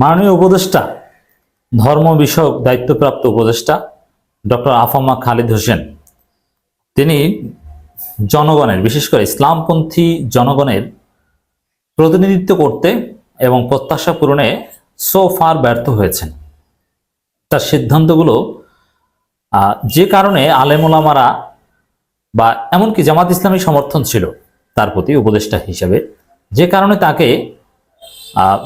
মাননীয় উপদেষ্টা, ধর্ম বিষয়ক দায়িত্বপ্রাপ্ত উপদেষ্টা ডক্টর আফামা খালিদ হোসেন, তিনি জনগণের, বিশেষ করে ইসলামপন্থী জনগণের প্রতিনিধিত্ব করতে এবং প্রত্যাশা পূরণে সো ফার ব্যর্থ হয়েছেন। তার সিদ্ধান্তগুলো যে কারণে আলেমুলামারা বা এমনকি জামাত ইসলামী সমর্থন ছিল তার প্রতি উপদেষ্টা হিসেবে, যে কারণে তাকে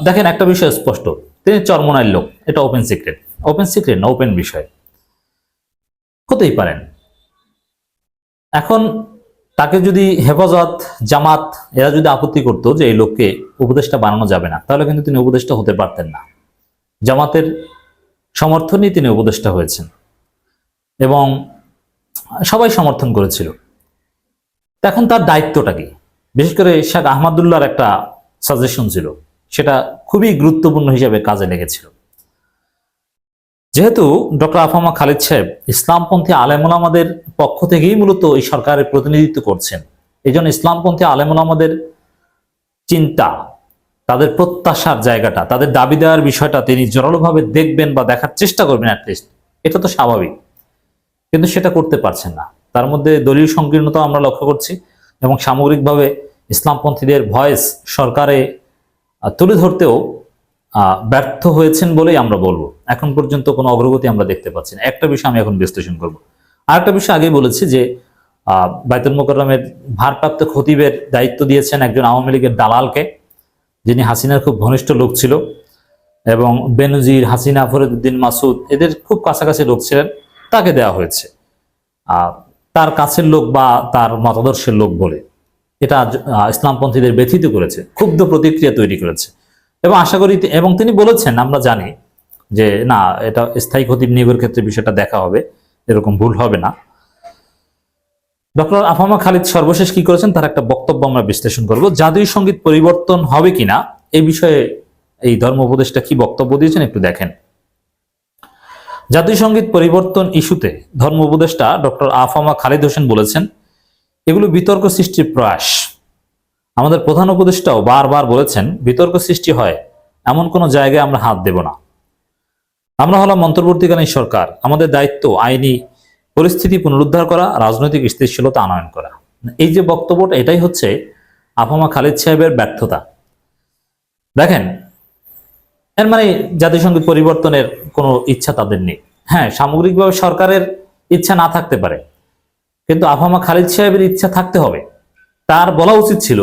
দেখেন, একটা বিষয় স্পষ্ট, তিনি চরমনাইয়ের লোক, এটা ওপেন সিক্রেট না, ওপেন বিষয় হতেই পারেন। এখন তাকে যদি হেফাজত, জামাত এরা যদি আপত্তি করতো যে এই লোককে উপদেষ্টা বানানো যাবে না, তাহলে কিন্তু তিনি উপদেষ্টা হতে পারতেন না। জামাতের সমর্থনই তিনি উপদেষ্টা হয়েছেন এবং সবাই সমর্থন করেছিল। এখন তার দায়িত্বটা কি? বিশেষ করে শেখ আহমদুল্লাহর একটা সাজেশন ছিল, সেটা খুবই গুরুত্বপূর্ণ হিসেবে কাজে লেগেছিল। যেহেতু ডক্টর আফামা খালিদ সাহেব ইসলামপন্থী আলেমুলামাদের পক্ষ থেকেই মূলত এই সরকারের প্রতিনিধিত্ব করছেন, এই জন্য ইসলামপন্থী আলেমুলামাদের চিন্তা, তাদের প্রত্যাশার জায়গাটা, তাদের দাবি দেওয়ার বিষয়টা তিনি জোরালোভাবে দেখবেন বা দেখার চেষ্টা করবেন অ্যাটলিস্ট, এটা তো স্বাভাবিক। কিন্তু সেটা করতে পারছেন না। তার মধ্যে দলীয় সংকীর্ণতা আমরা লক্ষ্য করছি এবং সামগ্রিকভাবে ইসলামপন্থীদের ভয়েস সরকারে তুলে ধরতেও ব্যর্থ হয়েছেন বলেই আমরা বলবো। এখন পর্যন্ত কোনো অগ্রগতি আমরা দেখতে পাচ্ছি না। একটা বিষয় আমি এখন বিশ্লেষণ করব। আর একটা বিষয় আগে বলেছি যে বাইতুল মোকাররমের ভারপ্রাপ্ত খতিবের দায়িত্ব দিয়েছেন একজন আওয়ামী লীগের দালালকে, যিনি হাসিনার খুব ঘনিষ্ঠ লোক ছিল এবং বেনজির, হাসিনা, ফরিদউদ্দিন মাসুদ এদের খুব কাছাকাছি লোক ছিলেন, তাকে দেওয়া হয়েছে তার কাছের লোক বা তার মতাদর্শের লোক বলে। এটা ইসলামপন্থীদের ব্যথিত করেছে, ক্ষুব্ধ প্রতিক্রিয়া তৈরি করেছে এবং আশা করি, এবং তিনি বলেছেন, আমরা জানি যে না, এটা স্থায়ী খতিব নিয়োগের ক্ষেত্রে বিষয়টা দেখা হবে, এরকম ভুল হবে না। ডক্টর আফামা খালিদ সর্বশেষ কি করেছেন তার একটা বক্তব্য আমরা বিশ্লেষণ করব। জাতীয় সঙ্গীত পরিবর্তন হবে কিনা এই বিষয়ে এই ধর্ম উপদেষ্টা কি বক্তব্য দিয়েছেন একটু দেখেন। জাতীয় সঙ্গীত পরিবর্তন ইস্যুতে ধর্ম উপদেষ্টা ডক্টর আফামা খালিদ হোসেন বলেছেন, এগুলো বিতর্ক সৃষ্টির প্রয়াস। আমাদের প্রধান উপদেষ্টাও বারবার বলেছেন, বিতর্ক সৃষ্টি হয় এমন কোনো জায়গায় আমরা হাত দেব না। আমরা হলাম অন্তর্বর্তীকালীন সরকার, আমাদের দায়িত্ব আইনি পরিস্থিতি পুনরুদ্ধার করা, রাজনৈতিক স্থিতিশীলতা আনয়ন করা। এই যে বক্তব্যটা, এটাই হচ্ছে আফামা খালিদ সাহেবের ব্যর্থতা। দেখেন, এর মানে জাতীয় সঙ্গীত পরিবর্তনের কোনো ইচ্ছা তাদের নেই। হ্যাঁ, সামগ্রিকভাবে সরকারের ইচ্ছা না থাকতে পারে, কিন্তু আফামা খালিদ সাহেবের ইচ্ছা থাকতে হবে। তার বলা উচিত ছিল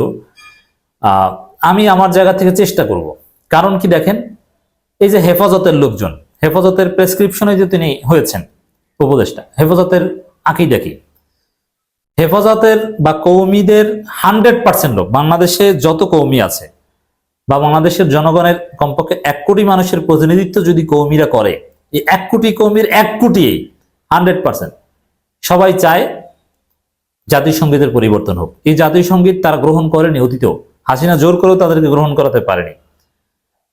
আমি আমার জায়গা থেকে চেষ্টা করব। কারণ কি দেখেন, এই যে হেফাজতের লোকজন, হেফাজতের প্রেসক্রিপশনে যে তিনি হয়েছেন উপদেষ্টা, হেফাজতের আকীদা কি? হেফাজতের বা কৌমিদের 100% লোক, বাংলাদেশে যত কৌমি আছে বা বাংলাদেশের জনগণের কমপক্ষে 1 কোটি মানুষের প্রতিনিধিত্ব যদি কৌমিরা করে, এই 1 কোটি কৌমির 1 কোটি 100% সবাই চায় জাতীয় সঙ্গীতের পরিবর্তন হোক। এই জাতীয় সঙ্গীত তারা গ্রহণ করেনি অতীতেও, হাসিনা জোর করেও তাদেরকে গ্রহণ করাতে পারেনি।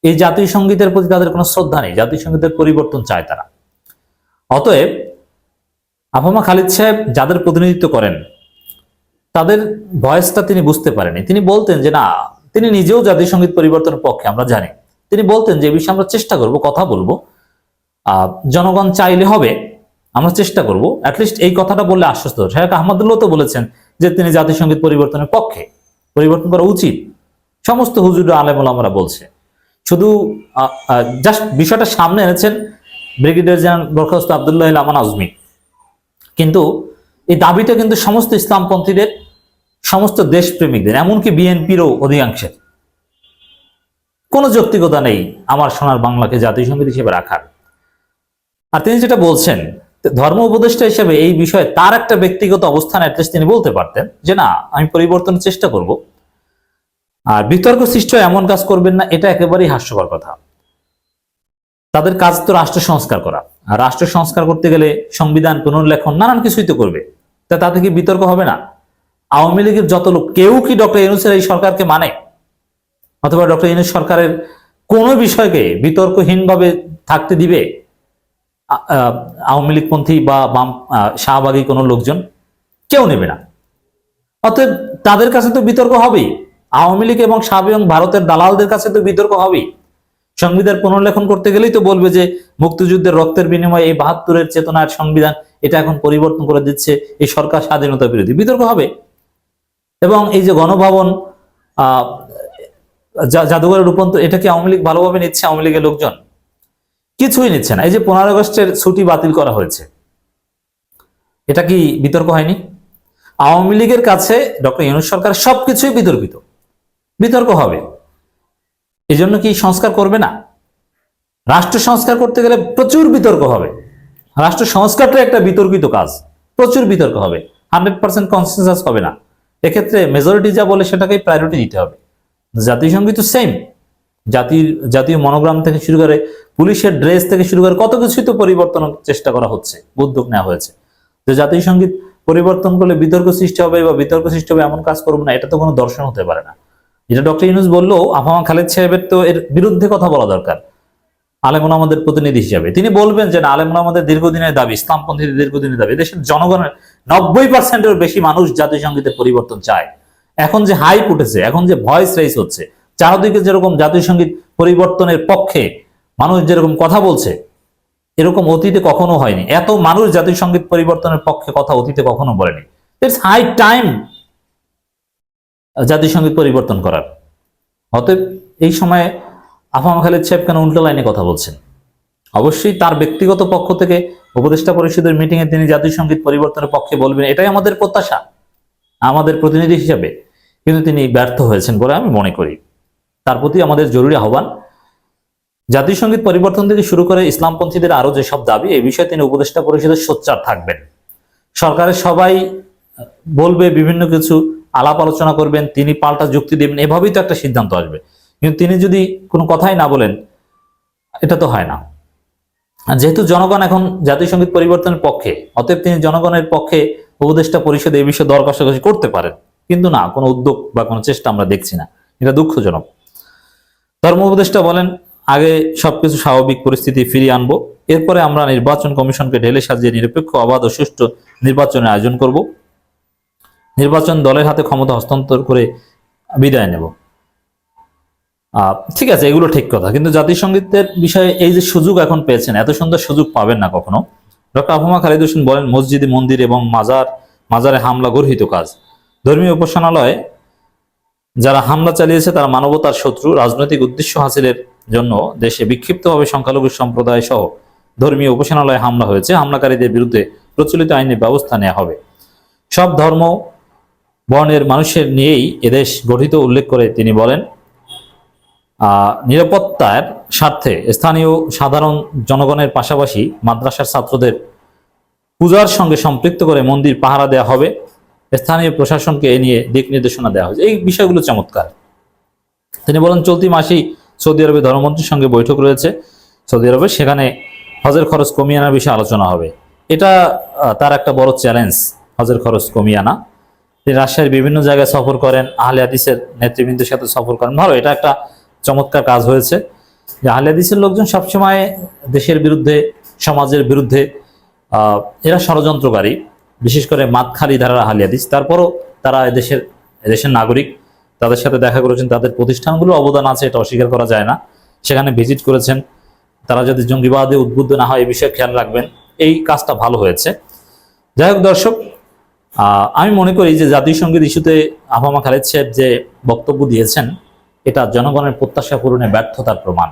এই জাতীয় সঙ্গীতের প্রতি তাদের কোনো শ্রদ্ধা নেই, জাতীয় সঙ্গীতের পরিবর্তন চায় তারা। অতএব আফামা খালিদ সাহেব যাদের প্রতিনিধিত্ব করেন তাদের ভয়েসটা তিনি বুঝতে পারেনি। তিনি বলতেন যে না, তিনি নিজেও জাতীয় সঙ্গীত পরিবর্তনের পক্ষে, আমরা জানি। তিনি বলতেন যে এই বিষয়ে আমরা চেষ্টা করব, কথা বলবো, জনগণ চাইলে হবে, আমরা চেষ্টা করব। অ্যাটলিস্ট এই কথাটা বললে আশ্বস্ত। শেখ আহমদুল্লাহ তো বলেছেন যে তিনি জাতীয় সঙ্গীত পরিবর্তনের পক্ষে, পরিবর্তন করা উচিত। সমস্ত হুজুর আলেমুলামারা বলছে। শুধু জাস্ট বিষয়টা সামনে এনেছেন ব্রিগেডিয়ার জেনারেল বরখাস্ত আব্দুল্লাহ আমান আজমি, কিন্তু এই দাবিটা কিন্তু সমস্ত ইসলামপন্থীদের, সমস্ত দেশপ্রেমিকদের, এমনকি বিএনপিরও অধিকাংশের। কোনো যৌক্তিকতা নেই আমার সোনার বাংলাকে জাতীয় সঙ্গীত হিসেবে রাখার। আর তিনি যেটা বলছেন, ধর্ম উপদেষ্টা হিসেবে এই বিষয়ে তার একটা ব্যক্তিগত অবস্থান অ্যাটলিস্ট তিনি বলতে পারতেন যে না, আমি পরিবর্তনের চেষ্টা করব। আর বিতর্ক সৃষ্টি হয় এমন কাজ করবেন না, এটা একেবারেই হাস্যকর কথা। তাদের কাজ তো রাষ্ট্র সংস্কার করা, আর রাষ্ট্র সংস্কার করতে গেলে সংবিধান পুনর্লেখন, নানান কিছুই তো করবে। তাতে কি বিতর্ক হবে না? আওয়ামী লীগের যত লোক, কেউ কি ডক্টর ইউনূসের এই সরকারকে মানে? অথবা ডক্টর ইউনূস সরকারের কোনো বিষয়কে বিতর্কহীনভাবে থাকতে দিবে আওয়ামী লীগপন্থী বা বাম শাহবাগী কোনো লোকজন? কেউ নেবে না। অতএব তাদের কাছে তো বিতর্ক হবেই, আওয়ামী লীগ এবং শাহবাগী এবং ভারতের দালালদের কাছে তো বিতর্ক হবেই। সংবিধান পুনর্লেখন করতে গেলেই তো বলবে যে মুক্তিযুদ্ধের রক্তের বিনিময়ে এই ৭২-এর চেতনার সংবিধান এটা এখন পরিবর্তন করে দিচ্ছে, এই সরকার স্বাধীনতা বিরোধী, বিতর্ক হবে। এবং এই যে গণভবন জাদুঘরের রূপান্তর, এটা কি আওয়ামী লীগ ভালোভাবে নিচ্ছে? আওয়ামী লীগের লোকজন কিছুই নিচ্ছে না। এই যে 15 আগস্টের ছুটি বাতিল করা হয়েছে, এটা কি বিতর্ক হয়নি? আওয়ামী লীগের কাছে ডক্টর ইউনূস সরকার সবকিছুই বিতর্কিত, বিতর্ক হবে। এই জন্য কি সংস্কার করবে না? রাষ্ট্র সংস্কার করতে গেলে প্রচুর বিতর্ক হবে। রাষ্ট্র সংস্কারটা একটা বিতর্কিত কাজ, প্রচুর বিতর্ক হবে, 100% কনসেনসাস হবে না। এক্ষেত্রে মেজরিটি যা বলে সেটাকেই প্রায়োরিটি দিতে হবে। জাতিসংঘ তো সেম, জাতীয় মনোগ্রাম থেকে শুরু করে পুলিশের ড্রেস থেকে শুরু করে কত কিছুই তো পরিবর্তনের চেষ্টা করা হচ্ছে, উদ্যোগ নেওয়া হয়েছে। যে জাতীয় সঙ্গীত পরিবর্তন করলে বিতর্ক সৃষ্টি হবে বা বিতর্ক সৃষ্টি হবে এমন কাজ করবো না, এটা তো কোনো দর্শন হতে পারে না। যেটা ডক্টর ইউনূস বললো, আফামা খালেদ সাহেবের তো এর বিরুদ্ধে কথা বলা দরকার আলেম ওলামাদের প্রতিনিধি হিসাবে। তিনি বলবেন যে না, আলেম ওলামাদের দীর্ঘদিনের দাবি, ইসলামপন্থীদের দীর্ঘদিনের দাবি। দেশের জনগণের 90%-এর বেশি মানুষ জাতীয় সঙ্গীতের পরিবর্তন চায়। এখন যে হাইপ উঠেছে, এখন যে ভয়েস রেইজ হচ্ছে, চারদিকে যেরকম জাতীয় সঙ্গীত পরিবর্তনের পক্ষে মানুষ যেরকম কথা বলছে, এরকম অতীতে কখনো হয়নি। এত মানুষ জাতীয় সঙ্গীত পরিবর্তনের পক্ষে কথা অতীতে কখনো বলেনি। ইটস হাই টাইম জাতীয় সঙ্গীত পরিবর্তন করার। অতএব এই সময়ে আফামা খালেদ সাহেব কেন উল্টো লাইনে কথা বলছেন? অবশ্যই তার ব্যক্তিগত পক্ষ থেকে উপদেষ্টা পরিষদের মিটিং এ তিনি জাতীয় সঙ্গীত পরিবর্তনের পক্ষে বলবেন, এটাই আমাদের প্রত্যাশা আমাদের প্রতিনিধি হিসেবে। কিন্তু তিনি ব্যর্থ হয়েছেন বলে আমি মনে করি। তার প্রতি আমাদের জরুরি আহ্বান, জাতীয় সঙ্গীত পরিবর্তন থেকে শুরু করে ইসলামপন্থীদের আরো যেসব দাবি, এই বিষয়ে তিনি উপদেষ্টা পরিষদের সোচ্চার থাকবেন। সরকারের সবাই বলবে, বিভিন্ন কিছু আলাপ আলোচনা করবেন, তিনি পাল্টা যুক্তি দেবেন, এভাবেই তো একটা সিদ্ধান্ত আসবে। কিন্তু তিনি যদি কোনো কথাই না বলেন, এটা তো হয় না। যেহেতু জনগণ এখন জাতীয় সঙ্গীত পরিবর্তনের পক্ষে, অতএব তিনি জনগণের পক্ষে উপদেষ্টা পরিষদে এই বিষয়ে দর কষাকষি করতে পারেন। কিন্তু না, কোনো উদ্যোগ বা কোনো চেষ্টা আমরা দেখছি না, এটা দুঃখজনক। ধর্ম উপদেষ্টা বলেন, আগে সবকিছু স্বাভাবিক পরিস্থিতি ফিরিয়ে আনবো, এরপরে আমরা নির্বাচন কমিশনকে ঢেলে সাজিয়ে নিরপেক্ষ, অবাধ ও সুষ্ঠু নির্বাচনের আয়োজন করব। নির্বাচন দলের হাতে ক্ষমতা হস্তান্তর করে বিদায় নেব। ঠিক আছে, এগুলো ঠিক কথা, কিন্তু জাতীয় সঙ্গীতের বিষয়ে এই যে সুযোগ এখন পেয়েছেন, এত সুন্দর সুযোগ পাবেন না কখনো। ডক্টর আফামা খালেদ হোসেন বলেন, মসজিদে, মন্দির এবং মাজারে হামলা গর্হিত কাজ। ধর্মীয় উপাসনালয়ে যারা হামলা চালিয়েছে তারা মানবতার শত্রু। রাজনৈতিক উদ্দেশ্য হাসিলের জন্য দেশে বিক্ষিপ্তভাবে সংখ্যালঘু সম্প্রদায় সহ ধর্মীয় উপাসনালয়ে হামলা হয়েছে। হামলাকারীদের বিরুদ্ধে প্রচলিত আইনি ব্যবস্থা নেওয়া হবে। সব ধর্ম বর্ণের মানুষের নিয়েই এদেশ গঠিত উল্লেখ করে তিনি বলেন, নিরাপত্তার স্বার্থে স্থানীয় সাধারণ জনগণের পাশাপাশি মাদ্রাসার ছাত্রদের পূজার সঙ্গে সম্পৃক্ত করে মন্দির পাহারা দেওয়া হবে। স্থানীয় প্রশাসনকে এ নিয়ে দিক নির্দেশনা দেওয়া হয়েছে। এই বিষয়গুলো চমৎকার। তিনি বলেন, চলতি মাসেই সৌদি আরবে ধর্মমন্ত্রীর সঙ্গে বৈঠক রয়েছে সৌদি আরবে, সেখানে হজের খরচ কমিয়ে আনার বিষয়ে আলোচনা হবে। এটা তার একটা বড় চ্যালেঞ্জ, হজের খরচ কমিয়ে আনা। তিনি রাজশাহীর বিভিন্ন জায়গায় সফর করেন, আহলে হাদিসের নেতৃবৃন্দের সাথে সফর করেন। ভালো, এটা একটা চমৎকার কাজ হয়েছে যে আহলে হাদিসের লোকজন সবসময় দেশের বিরুদ্ধে, সমাজের বিরুদ্ধে, এরা ষড়যন্ত্রকারী, বিশেষ করে মাতখালি ধারার আহলে হাদিস। তারপরও তারা এদেশের নাগরিক, তাদের সাথে দেখা করেছেন, তাদের প্রতিষ্ঠানগুলো অবদান আছে, এটা অস্বীকার করা যায় না। সেখানে ভিজিট করেছেন, তারা যদি জঙ্গিবাদে উদ্বুদ্ধ না হয় এই বিষয়ে খেয়াল রাখবেন। এই কাজটা ভালো হয়েছে। যাই হোক দর্শক, আমি মনে করি যে জাতীয় সঙ্গীত ইস্যুতে আফামা খালেদ সাহেব যে বক্তব্য দিয়েছেন, এটা জনগণের প্রত্যাশা পূরণে ব্যর্থতার প্রমাণ।